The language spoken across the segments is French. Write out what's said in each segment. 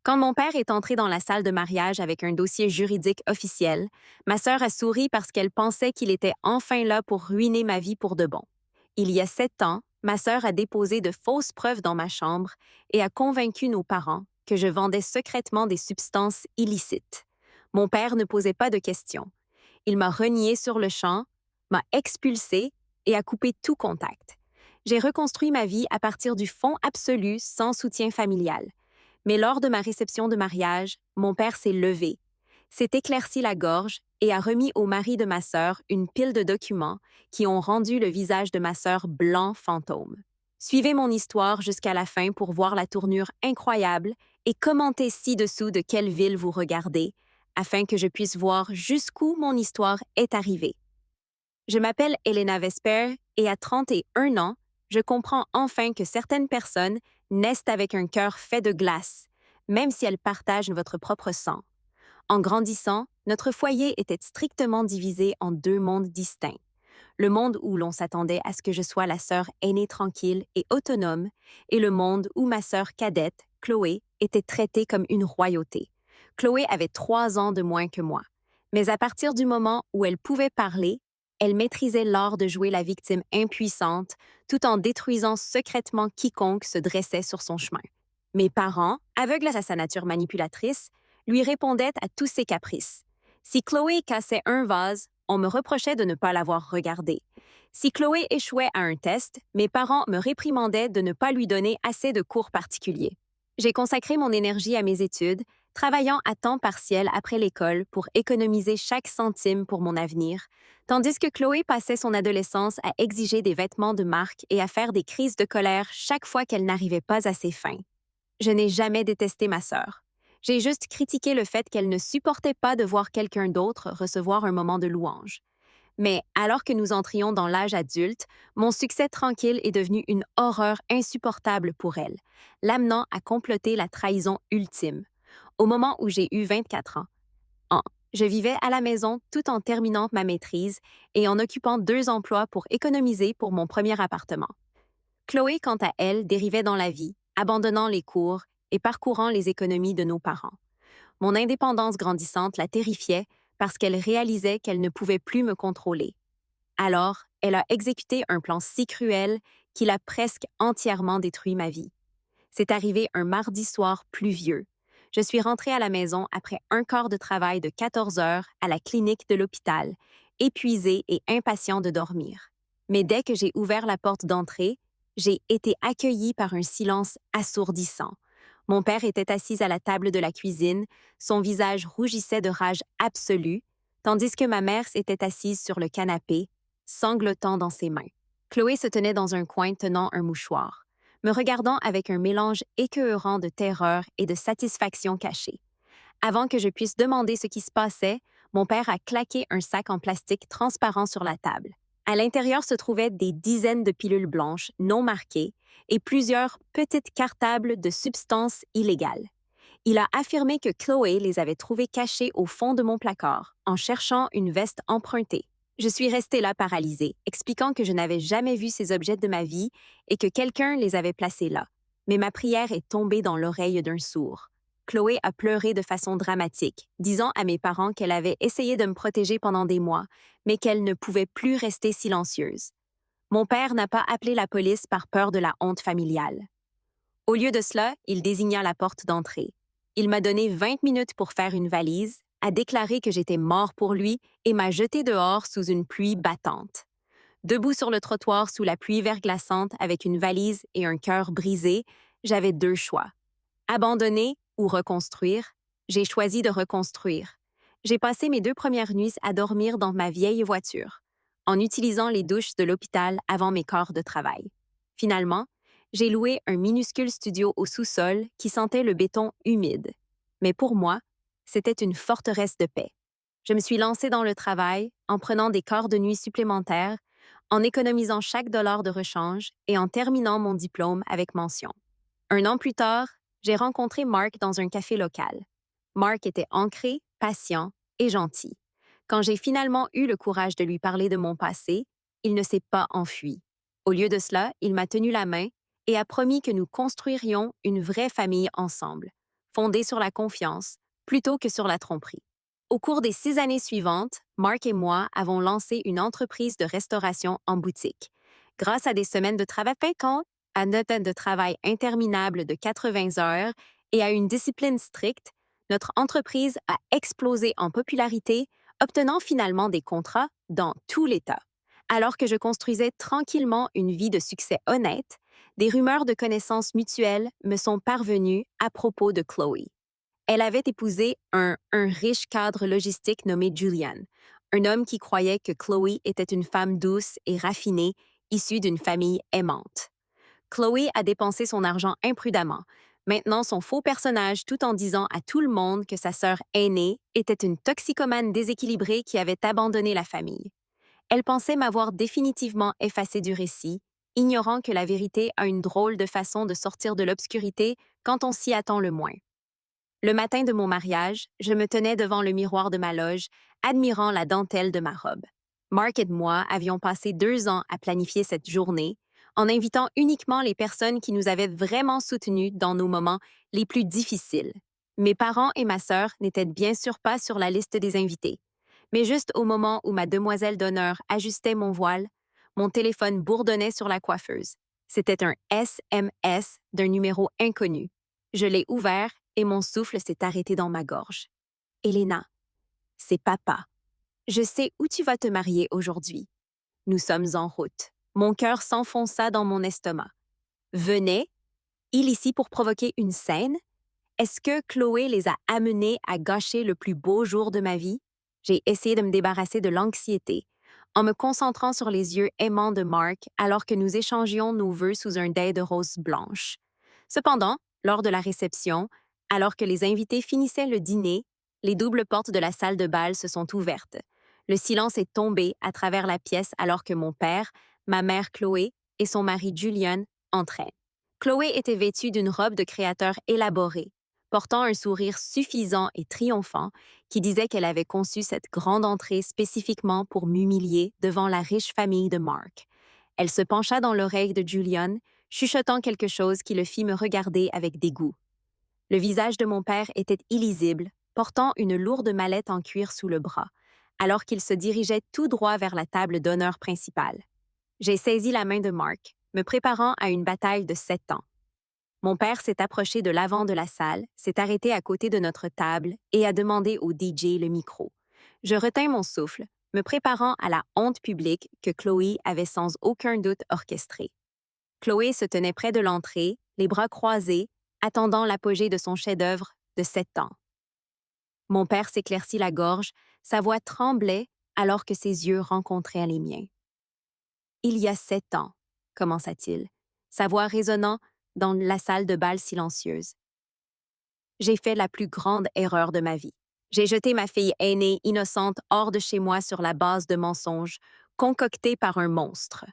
Quand mon père est entré dans la salle de mariage avec un dossier juridique officiel, ma sœur a souri parce qu'elle pensait qu'il était enfin là pour ruiner ma vie pour de bon. Il y a 7 ans, ma sœur a déposé de fausses preuves dans ma chambre et a convaincu nos parents que je vendais secrètement des substances illicites. Mon père ne posait pas de questions. Il m'a renié sur le champ, m'a expulsé et a coupé tout contact. J'ai reconstruit ma vie à partir du fond absolu sans soutien familial. Mais lors de ma réception de mariage, mon père s'est levé, s'est éclairci la gorge et a remis au mari de ma sœur une pile de documents qui ont rendu le visage de ma sœur blanc fantôme. Suivez mon histoire jusqu'à la fin pour voir la tournure incroyable et commentez ci-dessous de quelle ville vous regardez, afin que je puisse voir jusqu'où mon histoire est arrivée. Je m'appelle Elena Vesper et à 31 ans, je comprends enfin que certaines personnes naissent avec un cœur fait de glace, même si elles partagent votre propre sang. En grandissant, notre foyer était strictement divisé en deux mondes distincts. Le monde où l'on s'attendait à ce que je sois la sœur aînée tranquille et autonome, et le monde où ma sœur cadette, Chloé, était traitée comme une royauté. Chloé avait 3 ans de moins que moi. Mais à partir du moment où elle pouvait parler, elle maîtrisait l'art de jouer la victime impuissante tout en détruisant secrètement quiconque se dressait sur son chemin. Mes parents, aveugles à sa nature manipulatrice, lui répondaient à tous ses caprices. Si Chloé cassait un vase, on me reprochait de ne pas l'avoir regardé. Si Chloé échouait à un test, mes parents me réprimandaient de ne pas lui donner assez de cours particuliers. J'ai consacré mon énergie à mes études, travaillant à temps partiel après l'école pour économiser chaque centime pour mon avenir, tandis que Chloé passait son adolescence à exiger des vêtements de marque et à faire des crises de colère chaque fois qu'elle n'arrivait pas à ses fins. Je n'ai jamais détesté ma sœur. J'ai juste critiqué le fait qu'elle ne supportait pas de voir quelqu'un d'autre recevoir un moment de louange. Mais alors que nous entrions dans l'âge adulte, mon succès tranquille est devenu une horreur insupportable pour elle, l'amenant à comploter la trahison ultime. Au moment où j'ai eu 24 ans, en- je vivais à la maison tout en terminant ma maîtrise et en occupant 2 emplois pour économiser pour mon premier appartement. Chloé, quant à elle, dérivait dans la vie, abandonnant les cours et parcourant les économies de nos parents. Mon indépendance grandissante la terrifiait parce qu'elle réalisait qu'elle ne pouvait plus me contrôler. Alors, elle a exécuté un plan si cruel qu'il a presque entièrement détruit ma vie. C'est arrivé un mardi soir pluvieux. Je suis rentrée à la maison après un quart de travail de 14 heures à la clinique de l'hôpital, épuisée et impatient de dormir. Mais dès que j'ai ouvert la porte d'entrée, j'ai été accueillie par un silence assourdissant. Mon père était assis à la table de la cuisine, son visage rougissait de rage absolue, tandis que ma mère s'était assise sur le canapé, sanglotant dans ses mains. Chloé se tenait dans un coin tenant un mouchoir, me regardant avec un mélange écœurant de terreur et de satisfaction cachée. Avant que je puisse demander ce qui se passait, mon père a claqué un sac en plastique transparent sur la table. À l'intérieur se trouvaient des dizaines de pilules blanches non marquées et plusieurs petites cartables de substances illégales. Il a affirmé que Chloé les avait trouvées cachées au fond de mon placard, en cherchant une veste empruntée. Je suis restée là paralysée, expliquant que je n'avais jamais vu ces objets de ma vie et que quelqu'un les avait placés là. Mais ma prière est tombée dans l'oreille d'un sourd. Chloé a pleuré de façon dramatique, disant à mes parents qu'elle avait essayé de me protéger pendant des mois, mais qu'elle ne pouvait plus rester silencieuse. Mon père n'a pas appelé la police par peur de la honte familiale. Au lieu de cela, il désigna la porte d'entrée. Il m'a donné 20 minutes pour faire une valise, a déclaré que j'étais mort pour lui et m'a jeté dehors sous une pluie battante. Debout sur le trottoir sous la pluie verglaçante avec une valise et un cœur brisé, j'avais deux choix. Abandonner ou reconstruire, j'ai choisi de reconstruire. J'ai passé mes 2 premières nuits à dormir dans ma vieille voiture, en utilisant les douches de l'hôpital avant mes quarts de travail. Finalement, j'ai loué un minuscule studio au sous-sol qui sentait le béton humide. Mais pour moi, c'était une forteresse de paix. Je me suis lancée dans le travail en prenant des quarts de nuit supplémentaires, en économisant chaque dollar de rechange et en terminant mon diplôme avec mention. 1 an plus tard, j'ai rencontré Mark dans un café local. Mark était ancré, patient et gentil. Quand j'ai finalement eu le courage de lui parler de mon passé, il ne s'est pas enfui. Au lieu de cela, il m'a tenu la main et a promis que nous construirions une vraie famille ensemble, fondée sur la confiance, plutôt que sur la tromperie. Au cours des 6 années suivantes, Mark et moi avons lancé une entreprise de restauration en boutique. Grâce à des semaines de travail fréquentes, à notre de travail interminable de 80 heures et à une discipline stricte, notre entreprise a explosé en popularité, obtenant finalement des contrats dans tout l'État. Alors que je construisais tranquillement une vie de succès honnête, des rumeurs de connaissances mutuelles me sont parvenues à propos de Chloé. Elle avait épousé un riche cadre logistique nommé Julian, un homme qui croyait que Chloé était une femme douce et raffinée, issue d'une famille aimante. Chloé a dépensé son argent imprudemment, maintenant son faux personnage tout en disant à tout le monde que sa sœur aînée était une toxicomane déséquilibrée qui avait abandonné la famille. Elle pensait m'avoir définitivement effacée du récit, ignorant que la vérité a une drôle de façon de sortir de l'obscurité quand on s'y attend le moins. Le matin de mon mariage, je me tenais devant le miroir de ma loge, admirant la dentelle de ma robe. Mark et moi avions passé 2 ans à planifier cette journée, en invitant uniquement les personnes qui nous avaient vraiment soutenus dans nos moments les plus difficiles. Mes parents et ma sœur n'étaient bien sûr pas sur la liste des invités. Mais juste au moment où ma demoiselle d'honneur ajustait mon voile, mon téléphone bourdonnait sur la coiffeuse. C'était un SMS d'un numéro inconnu. Je l'ai ouvert et mon souffle s'est arrêté dans ma gorge. Elena, c'est papa. Je sais où tu vas te marier aujourd'hui. Nous sommes en route. Mon cœur s'enfonça dans mon estomac. Venez, il ici pour provoquer une scène? Est-ce que Chloé les a amenés à gâcher le plus beau jour de ma vie? J'ai essayé de me débarrasser de l'anxiété en me concentrant sur les yeux aimants de Mark alors que nous échangions nos vœux sous un dais de roses blanches. Cependant, lors de la réception, alors que les invités finissaient le dîner, les doubles portes de la salle de bal se sont ouvertes. Le silence est tombé à travers la pièce alors que mon père, ma mère Chloé et son mari Julian entraient. Chloé était vêtue d'une robe de créateur élaborée, portant un sourire suffisant et triomphant qui disait qu'elle avait conçu cette grande entrée spécifiquement pour m'humilier devant la riche famille de Mark. Elle se pencha dans l'oreille de Julian, chuchotant quelque chose qui le fit me regarder avec dégoût. Le visage de mon père était illisible, portant une lourde mallette en cuir sous le bras, alors qu'il se dirigeait tout droit vers la table d'honneur principale. J'ai saisi la main de Mark, me préparant à une bataille de 7 ans. Mon père s'est approché de l'avant de la salle, s'est arrêté à côté de notre table et a demandé au DJ le micro. Je retins mon souffle, me préparant à la honte publique que Chloé avait sans aucun doute orchestrée. Chloé se tenait près de l'entrée, les bras croisés, attendant l'apogée de son chef-d'œuvre de 7 ans. Mon père s'éclaircit la gorge, sa voix tremblait alors que ses yeux rencontraient les miens. Il y a 7 ans, commença-t-il, sa voix résonnant dans la salle de bal silencieuse. J'ai fait la plus grande erreur de ma vie. J'ai jeté ma fille aînée innocente hors de chez moi sur la base de mensonges, concoctés par un monstre.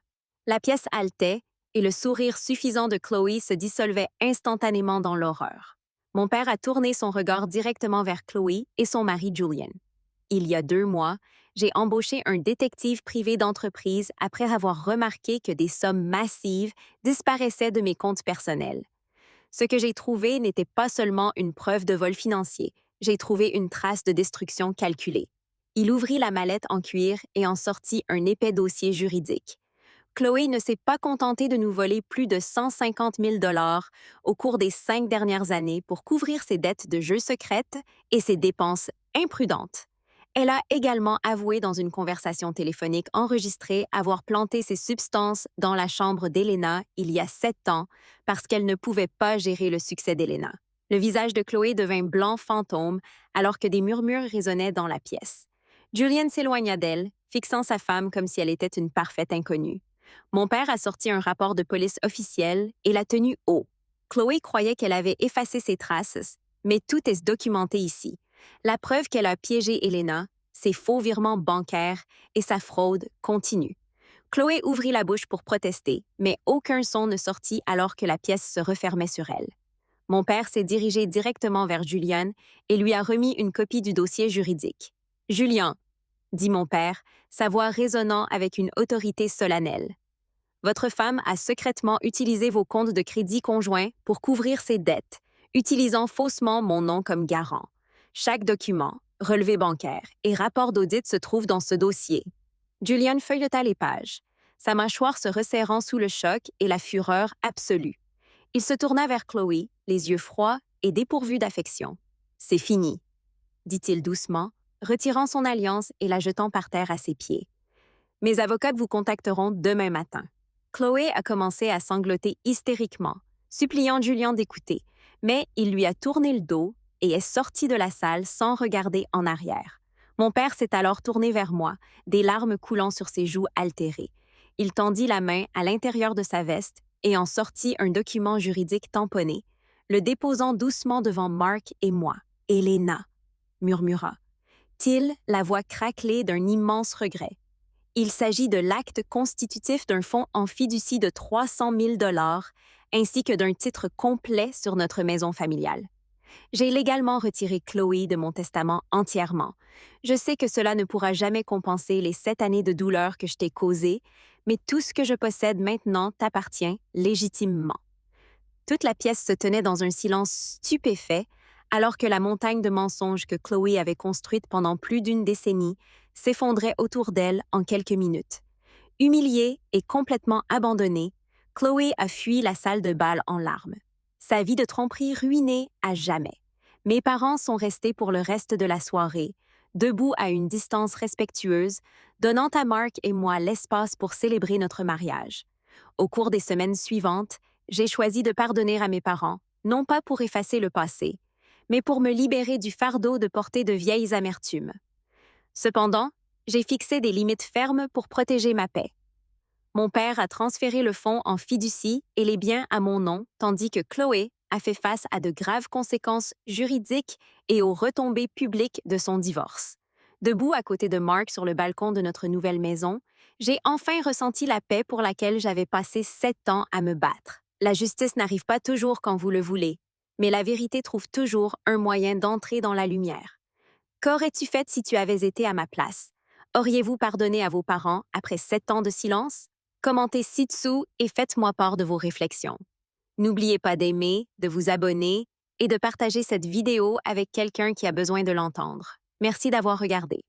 La pièce haletait et le sourire suffisant de Chloé se dissolvait instantanément dans l'horreur. Mon père a tourné son regard directement vers Chloé et son mari Julian. Il y a 2 mois, j'ai embauché un détective privé d'entreprise après avoir remarqué que des sommes massives disparaissaient de mes comptes personnels. Ce que j'ai trouvé n'était pas seulement une preuve de vol financier, j'ai trouvé une trace de destruction calculée. Il ouvrit la mallette en cuir et en sortit un épais dossier juridique. Chloé ne s'est pas contentée de nous voler plus de 150 000 au cours des 5 dernières années pour couvrir ses dettes de jeux secrètes et ses dépenses imprudentes. Elle a également avoué dans une conversation téléphonique enregistrée avoir planté ces substances dans la chambre d'Elena il y a 7 ans parce qu'elle ne pouvait pas gérer le succès d'Elena. Le visage de Chloé devint blanc fantôme alors que des murmures résonnaient dans la pièce. Julian s'éloigna d'elle, fixant sa femme comme si elle était une parfaite inconnue. Mon père a sorti un rapport de police officiel et l'a tenu haut. Chloé croyait qu'elle avait effacé ses traces, mais tout est documenté ici. La preuve qu'elle a piégé Elena, ses faux virements bancaires et sa fraude continue. Chloé ouvrit la bouche pour protester, mais aucun son ne sortit alors que la pièce se refermait sur elle. Mon père s'est dirigé directement vers Julian et lui a remis une copie du dossier juridique. « Julian, » dit mon père, sa voix résonnant avec une autorité solennelle. Votre femme a secrètement utilisé vos comptes de crédit conjoints pour couvrir ses dettes, utilisant faussement mon nom comme garant. Chaque document, relevé bancaire et rapport d'audit se trouve dans ce dossier. Julian feuilleta les pages, sa mâchoire se resserrant sous le choc et la fureur absolue. Il se tourna vers Chloé, les yeux froids et dépourvus d'affection. « C'est fini », dit-il doucement, retirant son alliance et la jetant par terre à ses pieds. « Mes avocats vous contacteront demain matin. » Chloé a commencé à sangloter hystériquement, suppliant Julian d'écouter, mais il lui a tourné le dos et est sorti de la salle sans regarder en arrière. Mon père s'est alors tourné vers moi, des larmes coulant sur ses joues altérées. Il tendit la main à l'intérieur de sa veste et en sortit un document juridique tamponné, le déposant doucement devant Mark et moi. « Elena », murmura-t-il, la voix craquelée d'un immense regret. Il s'agit de l'acte constitutif d'un fonds en fiducie de 300 000 $ ainsi que d'un titre complet sur notre maison familiale. J'ai légalement retiré Chloé de mon testament entièrement. Je sais que cela ne pourra jamais compenser les 7 années de douleur que je t'ai causées, mais tout ce que je possède maintenant t'appartient légitimement. Toute la pièce se tenait dans un silence stupéfait, alors que la montagne de mensonges que Chloé avait construite pendant plus d'une décennie s'effondrait autour d'elle en quelques minutes. Humiliée et complètement abandonnée, Chloé a fui la salle de bal en larmes. Sa vie de tromperie ruinée à jamais. Mes parents sont restés pour le reste de la soirée, debout à une distance respectueuse, donnant à Mark et moi l'espace pour célébrer notre mariage. Au cours des semaines suivantes, j'ai choisi de pardonner à mes parents, non pas pour effacer le passé, mais pour me libérer du fardeau de porter de vieilles amertumes. Cependant, j'ai fixé des limites fermes pour protéger ma paix. Mon père a transféré le fonds en fiducie et les biens à mon nom, tandis que Chloé a fait face à de graves conséquences juridiques et aux retombées publiques de son divorce. Debout à côté de Mark sur le balcon de notre nouvelle maison, j'ai enfin ressenti la paix pour laquelle j'avais passé 7 ans à me battre. La justice n'arrive pas toujours quand vous le voulez, mais la vérité trouve toujours un moyen d'entrer dans la lumière. Qu'aurais-tu fait si tu avais été à ma place? Auriez-vous pardonné à vos parents après 7 ans de silence? Commentez ci-dessous et faites-moi part de vos réflexions. N'oubliez pas d'aimer, de vous abonner et de partager cette vidéo avec quelqu'un qui a besoin de l'entendre. Merci d'avoir regardé.